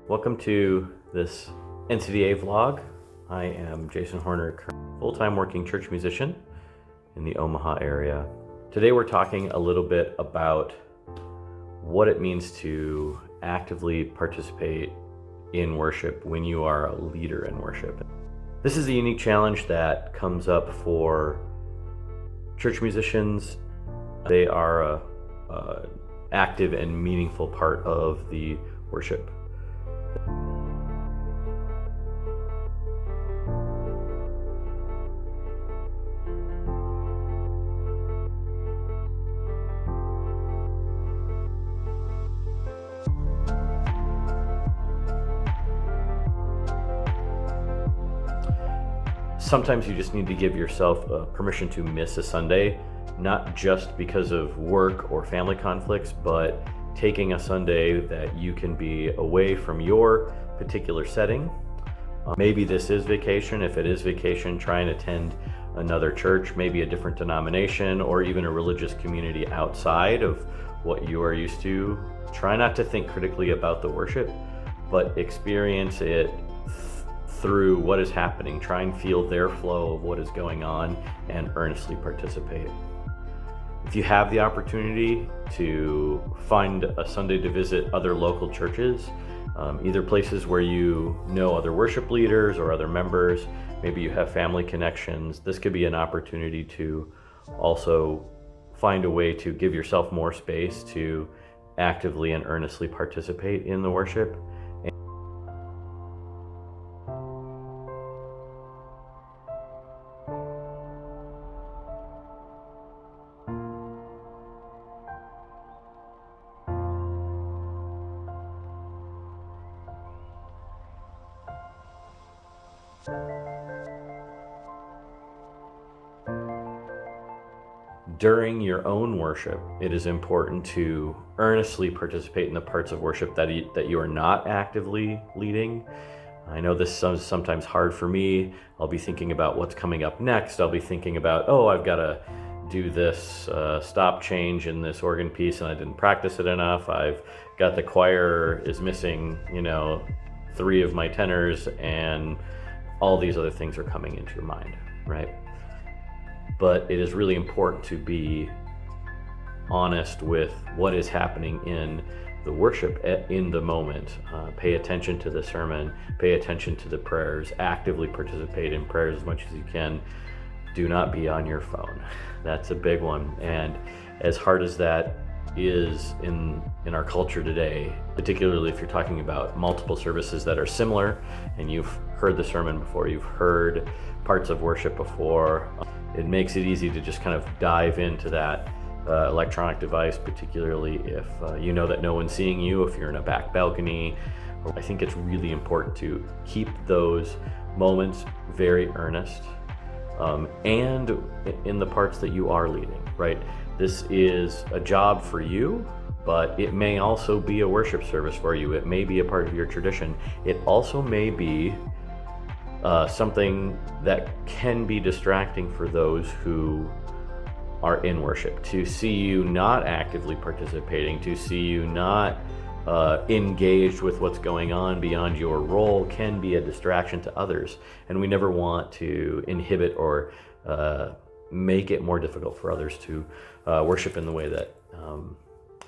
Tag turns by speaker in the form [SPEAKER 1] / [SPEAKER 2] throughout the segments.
[SPEAKER 1] Welcome to this NCDA vlog. I am Jason Horner, full-time working church musician in the Omaha area. Today we're talking a little bit about what it means to actively participate in worship when you are a leader in worship. This is a unique challenge that comes up for church musicians. They are a active and meaningful part of the worship. Sometimes you just need to give yourself permission to miss a Sunday, not just because of work or family conflicts, but taking a Sunday that you can be away from your particular setting. Maybe this is vacation. If it is vacation, try and attend another church, maybe a different denomination, or even a religious community outside of what you are used to. Try not to think critically about the worship, but experience it through what is happening. Try and feel their flow of what is going on and earnestly participate. If you have the opportunity to find a Sunday to visit other local churches, either places where you know other worship leaders or other members, maybe you have family connections, this could be an opportunity to also find a way to give yourself more space to actively and earnestly participate in the worship. During your own worship, it is important to earnestly participate in the parts of worship that you are not actively leading. I know this is sometimes hard for me. I'll be thinking about what's coming up next. I'll be thinking about, I've got to do this stop change in this organ piece and I didn't practice it enough. I've got the choir is missing, 3 of my tenors, and all these other things are coming into your mind, right? But it is really important to be honest with what is happening in the worship in the moment. Pay attention to the sermon, pay attention to the prayers, actively participate in prayers as much as you can. Do not be on your phone. That's a big one. And as hard as that is in our culture today, particularly if you're talking about multiple services that are similar and you've heard the sermon before, you've heard parts of worship before, it makes it easy to just kind of dive into that electronic device, particularly if you know that no one's seeing you, if you're in a back balcony. I think it's really important to keep those moments very earnest, and in the parts that you are leading, right? This is a job for you, but it may also be a worship service for you. It may be a part of your tradition. It also may be something that can be distracting for those who are in worship. To see you not actively participating, to see you not engaged with what's going on beyond your role can be a distraction to others. And we never want to inhibit or make it more difficult for others to worship in the way that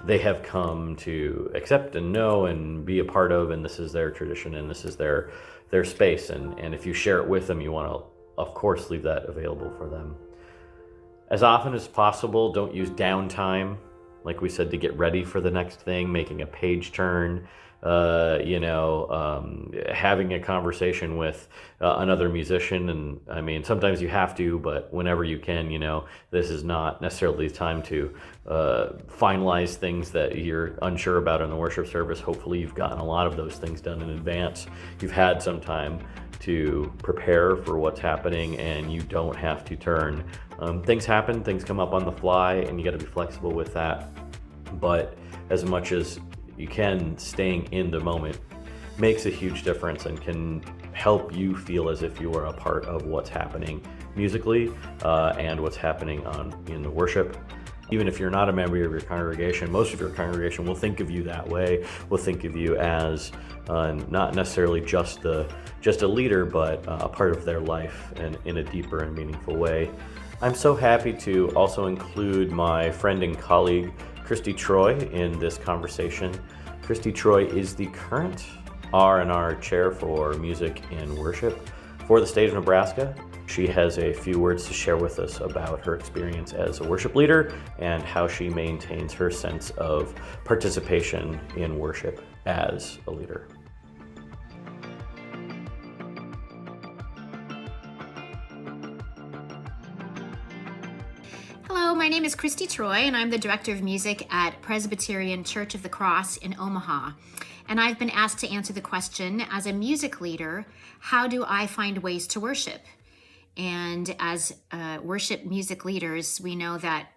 [SPEAKER 1] they have come to accept and know and be a part of, and this is their tradition and this is their space, and if you share it with them, you want to, of course, leave that available for them. As often as possible, don't use downtime, like we said, to get ready for the next thing, making a page turn, having a conversation with another musician. And I mean, sometimes you have to, but whenever you can, this is not necessarily the time to finalize things that you're unsure about in the worship service. Hopefully you've gotten a lot of those things done in advance. You've had some time to prepare for what's happening, and you don't have to turn. Things happen, things come up on the fly, and you got to be flexible with that. But as much as you can, staying in the moment makes a huge difference and can help you feel as if you are a part of what's happening musically and what's happening in the worship. Even if you're not a member of your congregation, most of your congregation will think of you that way, will think of you as not necessarily just a leader, but a part of their life and in a deeper and meaningful way. I'm so happy to also include my friend and colleague, Kristi Treu, in this conversation. Kristi Treu is the current R&R chair for music and worship for the state of Nebraska. She has a few words to share with us about her experience as a worship leader and how she maintains her sense of participation in worship as a leader.
[SPEAKER 2] Hello, my name is Kristi Treu, and I'm the Director of Music at Presbyterian Church of the Cross in Omaha. And I've been asked to answer the question, as a music leader, how do I find ways to worship? And as worship music leaders, we know that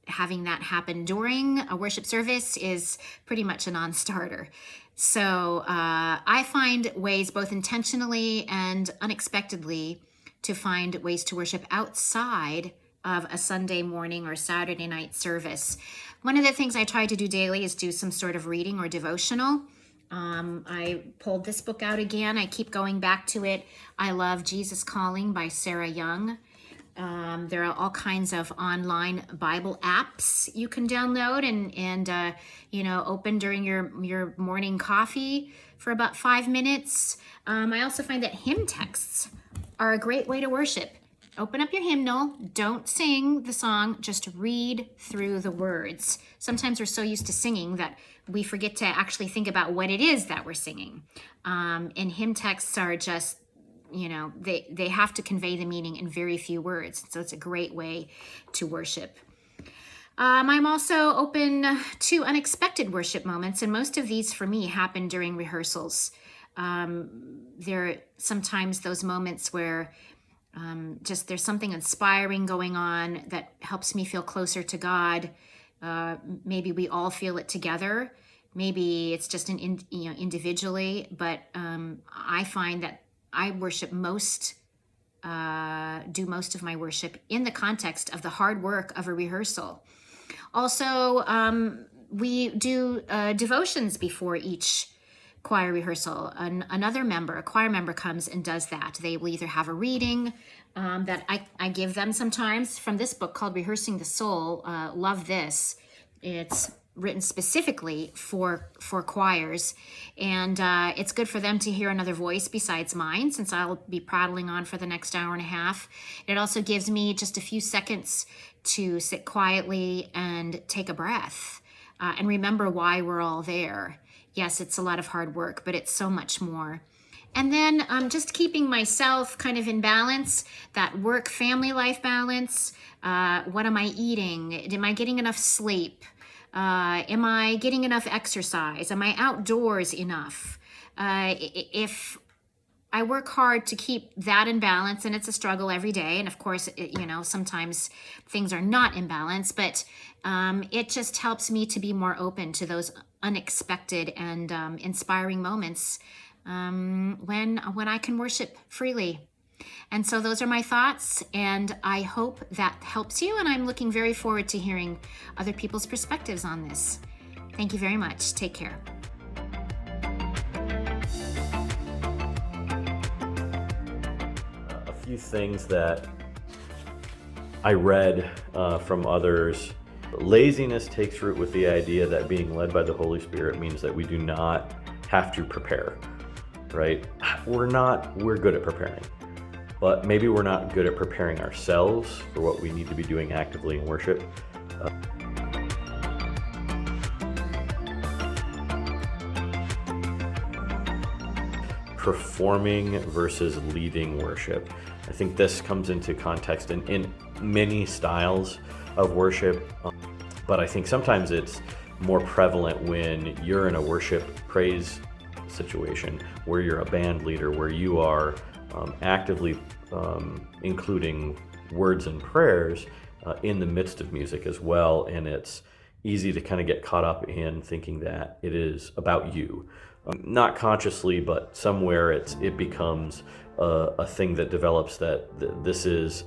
[SPEAKER 2] having that happen during a worship service is pretty much a non-starter. So I find ways both intentionally and unexpectedly to find ways to worship outside of a Sunday morning or Saturday night service. One of the things I try to do daily is do some sort of reading or devotional. I pulled this book out again. I keep going back to it. I love Jesus Calling by Sarah Young. There are all kinds of online Bible apps you can download and open during your morning coffee for about 5 minutes. I also find that hymn texts are a great way to worship. Open up your hymnal, don't sing the song, just read through the words. Sometimes we're so used to singing that we forget to actually think about what it is that we're singing. And hymn texts are just, they have to convey the meaning in very few words. So it's a great way to worship. I'm also open to unexpected worship moments, and most of these for me happen during rehearsals. There are sometimes those moments where just there's something inspiring going on that helps me feel closer to God. Maybe we all feel it together. Maybe it's just individually, but I find that I worship do most of my worship in the context of the hard work of a rehearsal. Also, we do devotions before each choir rehearsal. A choir member comes and does that. They will either have a reading that I give them sometimes from this book called Rehearsing the Soul. Love this. It's written specifically for choirs, and it's good for them to hear another voice besides mine, since I'll be prattling on for the next hour and a half. It also gives me just a few seconds to sit quietly and take a breath and remember why we're all there. Yes, it's a lot of hard work, but it's so much more. And then just keeping myself kind of in balance, that work-family life balance. What am I eating? Am I getting enough sleep? Am I getting enough exercise? Am I outdoors enough? If I work hard to keep that in balance, and it's a struggle every day, and of course, sometimes things are not in balance, but it just helps me to be more open to those unexpected and inspiring moments when I can worship freely. And so those are my thoughts, and I hope that helps you, and I'm looking very forward to hearing other people's perspectives on this. Thank you very much. Take care.
[SPEAKER 1] A few things that I read from others. Laziness takes root with the idea that being led by the Holy Spirit means that we do not have to prepare, right? We're good at preparing, but maybe we're not good at preparing ourselves for what we need to be doing actively in worship. Performing versus leading worship. I think this comes into context in many styles of worship, but I think sometimes it's more prevalent when you're in a worship praise situation where you're a band leader, where you are actively including words and prayers in the midst of music as well, and it's easy to kind of get caught up in thinking that it is about you. Not consciously, but somewhere it becomes a thing that develops that this is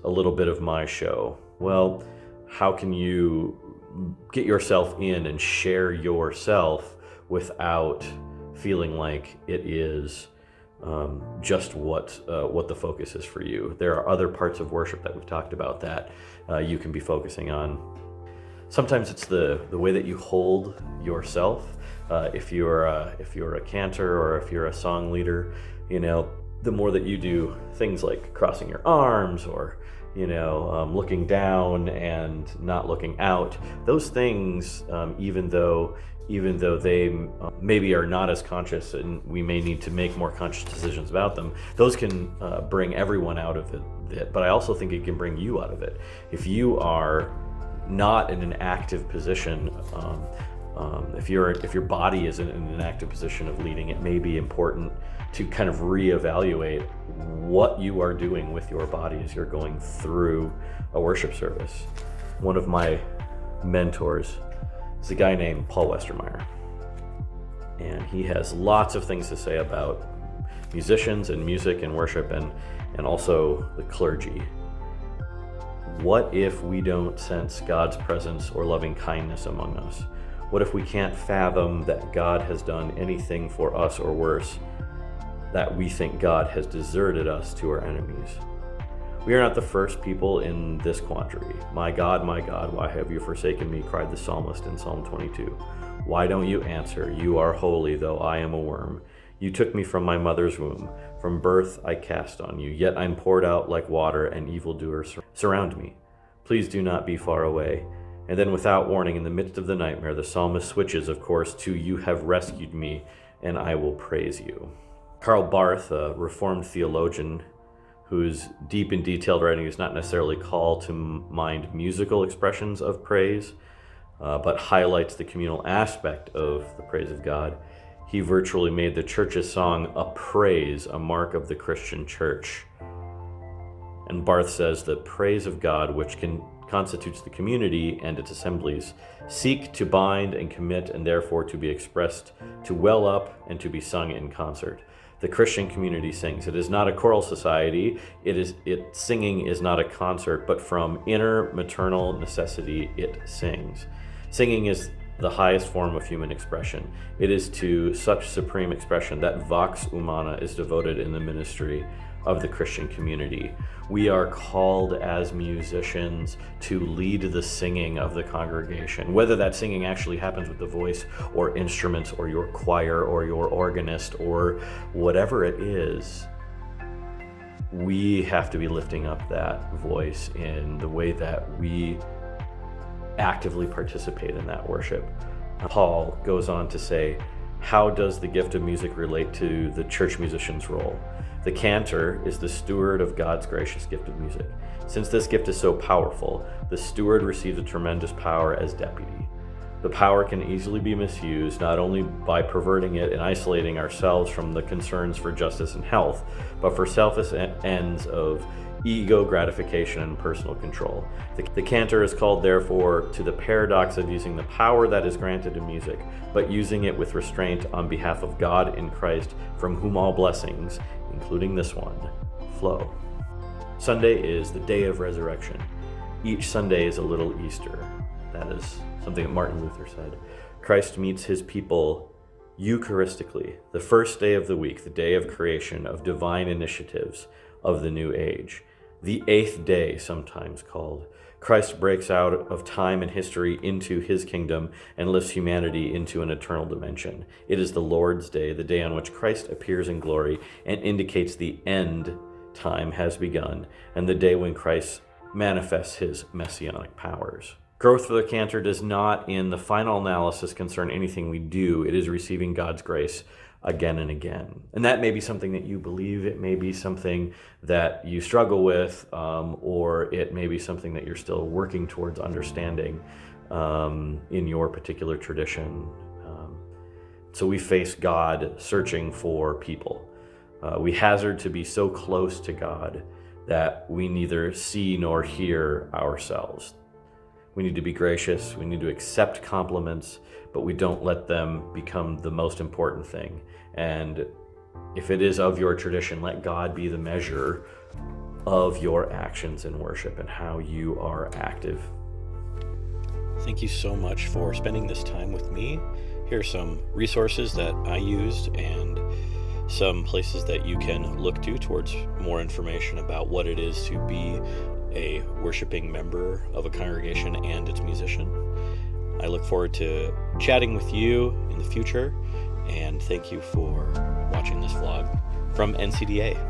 [SPEAKER 1] a little bit of my show. Well, how can you get yourself in and share yourself without feeling like it is just what the focus is for you. There are other parts of worship that we've talked about that you can be focusing on. Sometimes it's the way that you hold yourself. If you're a cantor or if you're a song leader, the more that you do things like crossing your arms or looking down and not looking out, those things, even though they maybe are not as conscious and we may need to make more conscious decisions about them, those can bring everyone out of it. But I also think it can bring you out of it. If you are not in an active position, if your body isn't in an active position of leading, it may be important to kind of reevaluate what you are doing with your body as you're going through a worship service. One of my mentors is a guy named Paul Westermeyer, and he has lots of things to say about musicians and music and worship and also the clergy. What if we don't sense God's presence or loving kindness among us? What if we can't fathom that God has done anything for us, or worse, that we think God has deserted us to our enemies? We are not the first people in this quandary. My God, why have you forsaken me?" cried the psalmist in Psalm 22. "Why don't you answer? You are holy, though I am a worm. You took me from my mother's womb. From birth I cast on you. Yet I'm poured out like water, and evildoers surround me. Please do not be far away." And then, without warning, in the midst of the nightmare, the psalmist switches, of course, to "You have rescued me, and I will praise you." Karl Barth, a Reformed theologian whose deep and detailed writing does not necessarily call to mind musical expressions of praise, but highlights the communal aspect of the praise of God, he virtually made the church's song a praise, a mark of the Christian church. And Barth says that praise of God, which constitutes the community and its assemblies, seek to bind and commit, and therefore to be expressed, to well up, and to be sung in concert. The Christian community sings. It is not a choral society. Singing is not a concert, but from inner maternal necessity it sings. Singing is the highest form of human expression. It is to such supreme expression that vox humana is devoted in the ministry of the Christian community. We are called as musicians to lead the singing of the congregation, whether that singing actually happens with the voice or instruments or your choir or your organist or whatever it is. We have to be lifting up that voice in the way that we actively participate in that worship. Paul goes on to say, how does the gift of music relate to the church musician's role? The cantor is the steward of God's gracious gift of music. Since this gift is so powerful, the steward receives a tremendous power as deputy. The power can easily be misused, not only by perverting it and isolating ourselves from the concerns for justice and health, but for selfish ends of ego gratification and personal control. The cantor is called, therefore, to the paradox of using the power that is granted to music, but using it with restraint on behalf of God in Christ, from whom all blessings, including this one, flow. Sunday is the day of resurrection. Each Sunday is a little Easter. That is something that Martin Luther said. Christ meets his people Eucharistically, the first day of the week, the day of creation, of divine initiatives of the new age. The eighth day, sometimes called. Christ breaks out of time and history into his kingdom and lifts humanity into an eternal dimension. It is the Lord's Day, the day on which Christ appears in glory and indicates the end time has begun, and the day when Christ manifests his messianic powers. Growth for the cantor does not, in the final analysis, concern anything we do. It is receiving God's grace again and again. And that may be something that you believe, it may be something that you struggle with, or it may be something that you're still working towards understanding in your particular tradition. So we face God searching for people. We hazard to be so close to God that we neither see nor hear ourselves. We need to be gracious, we need to accept compliments, but we don't let them become the most important thing. And if it is of your tradition, let God be the measure of your actions in worship and how you are active Thank you so much for spending this time with me. Here are some resources that I used and some places that you can look to towards more information about what it is to be a worshiping member of a congregation and its musician. I look forward to chatting with you in the future, and thank you for watching this vlog from NCDA.